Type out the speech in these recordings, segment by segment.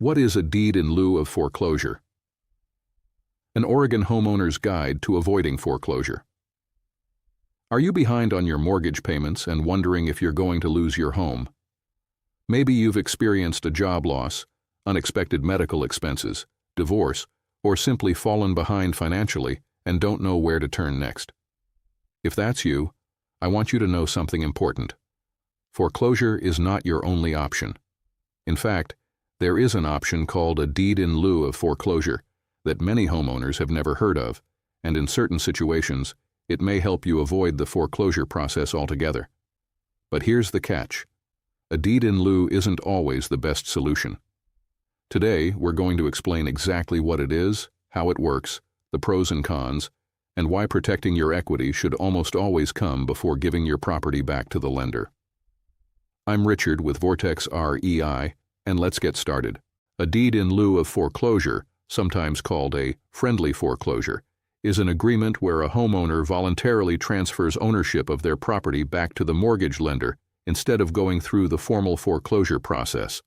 What is a deed in lieu of foreclosure? An Oregon homeowner's guide to avoiding foreclosure. Are you behind on your mortgage payments and wondering if you're going to lose your home? Maybe you've experienced a job loss, unexpected medical expenses, divorce, or simply fallen behind financially and don't know where to turn next. If that's you, I want you to know something important. Foreclosure is not your only option. In fact, there is an option called a deed in lieu of foreclosure that many homeowners have never heard of, and in certain situations, it may help you avoid the foreclosure process altogether. But here's the catch. A deed in lieu isn't always the best solution. Today, we're going to explain exactly what it is, how it works, the pros and cons, and why protecting your equity should almost always come before giving your property back to the lender. I'm Richard with VortexREI, and let's get started. A deed in lieu of foreclosure, sometimes called a friendly foreclosure, is an agreement where a homeowner voluntarily transfers ownership of their property back to the mortgage lender instead of going through the formal foreclosure process.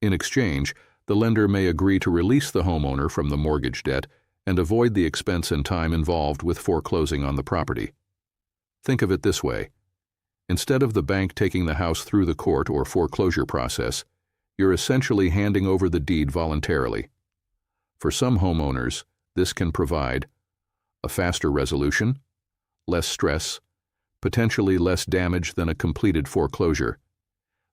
In exchange, the lender may agree to release the homeowner from the mortgage debt and avoid the expense and time involved with foreclosing on the property. Think of it this way. Instead of the bank taking the house through the court or foreclosure process, you're essentially handing over the deed voluntarily. For some homeowners, this can provide a faster resolution, less stress, potentially less damage than a completed foreclosure,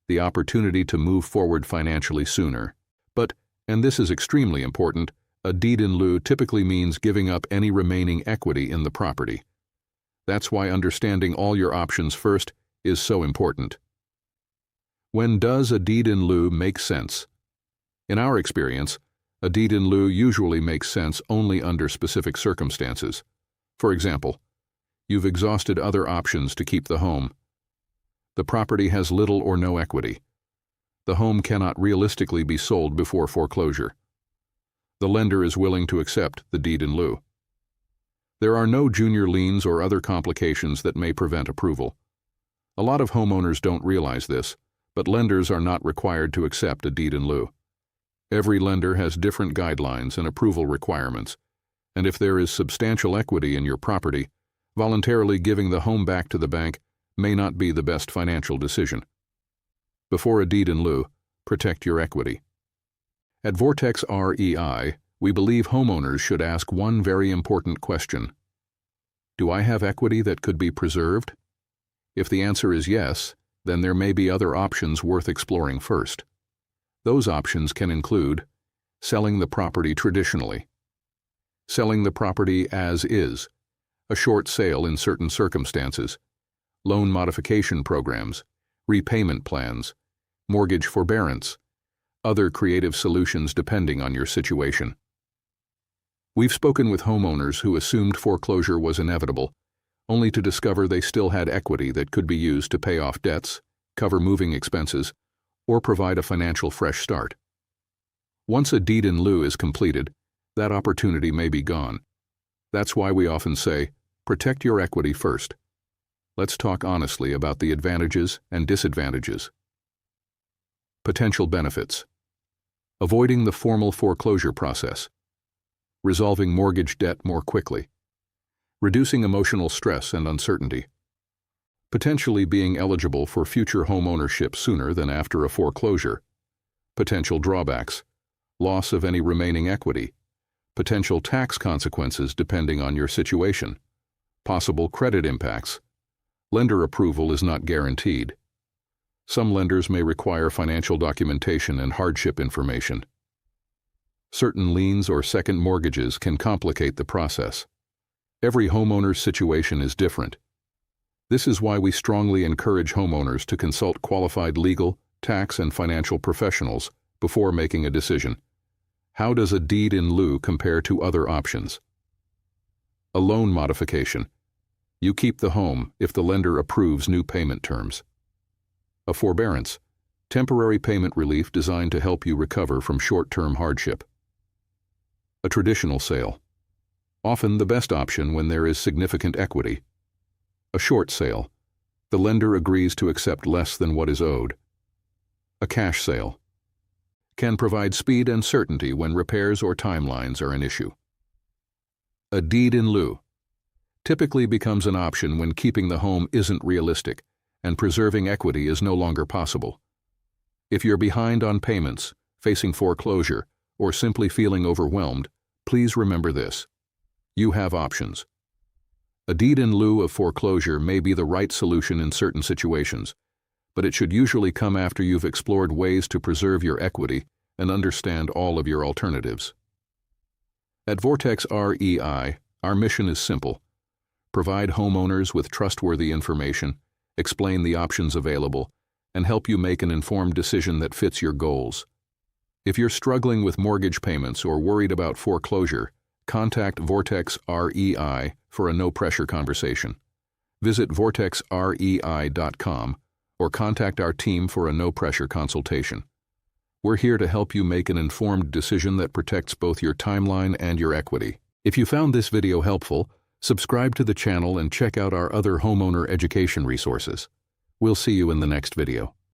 the opportunity to move forward financially sooner. But, and this is extremely important, a deed in lieu typically means giving up any remaining equity in the property. That's why understanding all your options first is so important. When does a deed in lieu make sense? In our experience, a deed in lieu usually makes sense only under specific circumstances. For example, you've exhausted other options to keep the home. The property has little or no equity. The home cannot realistically be sold before foreclosure. The lender is willing to accept the deed in lieu. There are no junior liens or other complications that may prevent approval. A lot of homeowners don't realize this, but lenders are not required to accept a deed in lieu. Every lender has different guidelines and approval requirements, and if there is substantial equity in your property, voluntarily giving the home back to the bank may not be the best financial decision. Before a deed in lieu, protect your equity. At VortexREI, we believe homeowners should ask one very important question. Do I have equity that could be preserved? If the answer is yes, then there may be other options worth exploring first. Those options can include selling the property traditionally, selling the property as is, a short sale in certain circumstances, loan modification programs, repayment plans, mortgage forbearance, other creative solutions depending on your situation. We've spoken with homeowners who assumed foreclosure was inevitable, only to discover they still had equity that could be used to pay off debts, cover moving expenses, or provide a financial fresh start. Once a deed in lieu is completed, that opportunity may be gone. That's why we often say, protect your equity first. Let's talk honestly about the advantages and disadvantages. Potential benefits. Avoiding the formal foreclosure process. Resolving mortgage debt more quickly. Reducing emotional stress and uncertainty. Potentially being eligible for future home ownership sooner than after a foreclosure. Potential drawbacks. Loss of any remaining equity. Potential tax consequences depending on your situation. Possible credit impacts. Lender approval is not guaranteed. Some lenders may require financial documentation and hardship information. Certain liens or second mortgages can complicate the process. Every homeowner's situation is different. This is why we strongly encourage homeowners to consult qualified legal, tax, and financial professionals before making a decision. How does a deed in lieu compare to other options? A loan modification. You keep the home if the lender approves new payment terms. A forbearance. Temporary payment relief designed to help you recover from short-term hardship. A traditional sale. Often the best option when there is significant equity. A short sale. The lender agrees to accept less than what is owed. A cash sale. can provide speed and certainty when repairs or timelines are an issue. A deed-in-lieu typically becomes an option when keeping the home isn't realistic and preserving equity is no longer possible. If you're behind on payments, facing foreclosure, or simply feeling overwhelmed, please remember this. You have options. A deed-in-lieu of foreclosure may be the right solution in certain situations, but it should usually come after you've explored ways to preserve your equity and understand all of your alternatives. At VortexREI, our mission is simple: provide homeowners with trustworthy information, explain the options available, and help you make an informed decision that fits your goals. If you're struggling with mortgage payments or worried about foreclosure, contact VortexREI for a no-pressure conversation. Visit VortexREI.com or contact our team for a no-pressure consultation. We're here to help you make an informed decision that protects both your timeline and your equity. If you found this video helpful, subscribe to the channel and check out our other homeowner education resources. We'll see you in the next video.